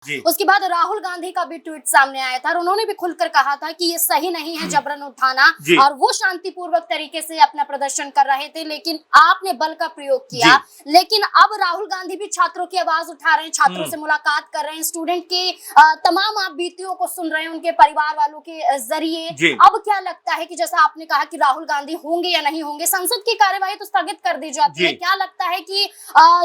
उसके बाद राहुल गांधी का भी ट्वीट सामने आया था और उन्होंने भी खुलकर कहा था कि ये सही नहीं है जबरन उठाना, और वो शांतिपूर्वक तरीके से अपना प्रदर्शन कर रहे थे, लेकिन आपने बल का प्रयोग किया। लेकिन अब राहुल गांधी भी छात्रों की आवाज उठा रहे हैं, छात्रों से मुलाकात कर रहे हैं, स्टूडेंट के तमाम आप बीतियों को सुन रहे हैं उनके परिवार वालों के जरिए। अब क्या लगता है कि जैसा आपने कहा कि राहुल गांधी होंगे या नहीं होंगे, संसद की कार्यवाही तो स्थगित कर दी जाती है, क्या लगता है कि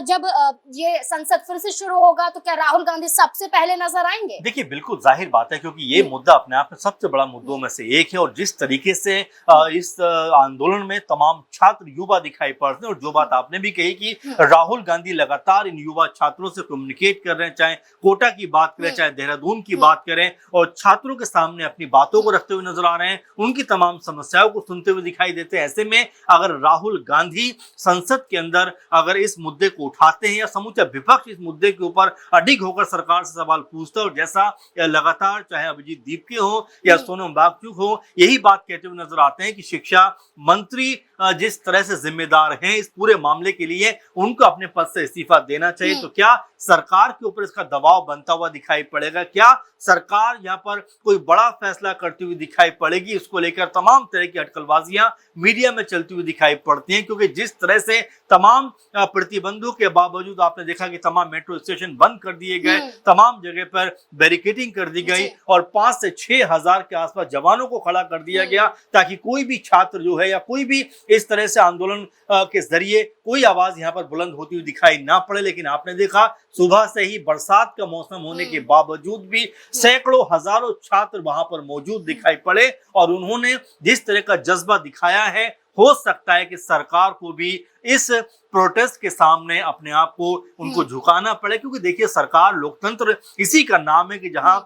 जब ये संसद फिर से शुरू होगा तो क्या राहुल गांधी सबसे पहले नजर आएंगे? देखिए, बिल्कुल जाहिर बात है, क्योंकि ये मुद्दा अपने आप में सबसे बड़ा मुद्दों में से एक है, और जिस तरीके से इस आंदोलन में तमाम छात्र युवा दिखाई पड़ते हैं, और जो बात आपने भी कही कि राहुल गांधी लगातार इन युवा छात्रों से कम्युनिकेट कर रहे हैं, चाहे कोटा की बात करें, चाहे देहरादून की बात करें, और छात्रों के सामने अपनी बातों को रखते हुए नजर आ रहे हैं, उनकी तमाम समस्याओं को सुनते हुए दिखाई देते हैं। ऐसे में अगर राहुल गांधी संसद के अंदर अगर इस मुद्दे को उठाते हैं, या समूचा विपक्ष इस मुद्दे के ऊपर अडिग होकर सरकार से सवाल पूछता है, और जैसा लगातार चाहे अभिजीत दीपके हो या सोनम वांगचुक हो, यही बात कहते हुए नजर आते हैं कि शिक्षा मंत्री जिस तरह से जिम्मेदार हैं इस पूरे मामले के लिए, उनको अपने पद से इस्तीफा देना चाहिए। तो क्या सरकार के ऊपर इसका दबाव बनता हुआ दिखाई पड़ेगा? क्या सरकार यहाँ पर कोई बड़ा फैसला करती हुई दिखाई पड़ेगी? इसको लेकर तमाम तरह की अटकलबाजियां मीडिया में चलती हुई दिखाई पड़ती हैं, क्योंकि जिस तरह से तमाम प्रतिबंधों के बावजूद आपने देखा कि तमाम मेट्रो स्टेशन बंद कर दिए गए, तमाम जगह पर बैरिकेडिंग कर दी गई, और 5 से 6 हजार के आसपास जवानों को खड़ा कर दिया गया, ताकि कोई भी छात्र जो है या कोई भी इस तरह से आंदोलन के जरिए कोई आवाज यहाँ पर बुलंद होती हुई दिखाई ना पड़े। लेकिन आपने देखा सुबह से ही बरसात का मौसम होने के बावजूद भी सैकड़ों हजारों छात्र वहां पर मौजूद दिखाई पड़े, और उन्होंने जिस तरह का जज्बा दिखाया है, हो सकता है कि सरकार को भी इस प्रोटेस्ट के सामने अपने आप को उनको झुकाना पड़े। क्योंकि देखिए, सरकार लोकतंत्र इसी का नाम है कि जहां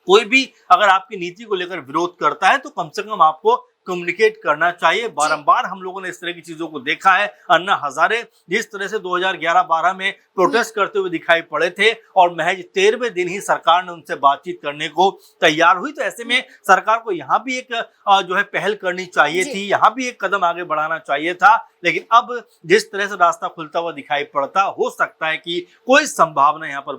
कोई भी अगर आपकी नीति को लेकर विरोध करता है तो कम से कम आपको कम्युनिकेट करना चाहिए। बारंबार हम लोगों ने इस तरह की चीजों को देखा है। अन्ना हजारे जिस तरह से 2011-12 में प्रोटेस्ट करते हुए दिखाई पड़े थे, और महज 13वें दिन ही सरकार ने उनसे बातचीत करने को तैयार हुई। तो ऐसे में सरकार को यहाँ भी एक जो है पहल करनी चाहिए थी, यहाँ भी एक कदम आगे बढ़ाना चाहिए था। लेकिन अब जिस तरह से रास्ता खुलता हुआ दिखाई पड़ता, हो सकता है कि कोई संभावना यहाँ पर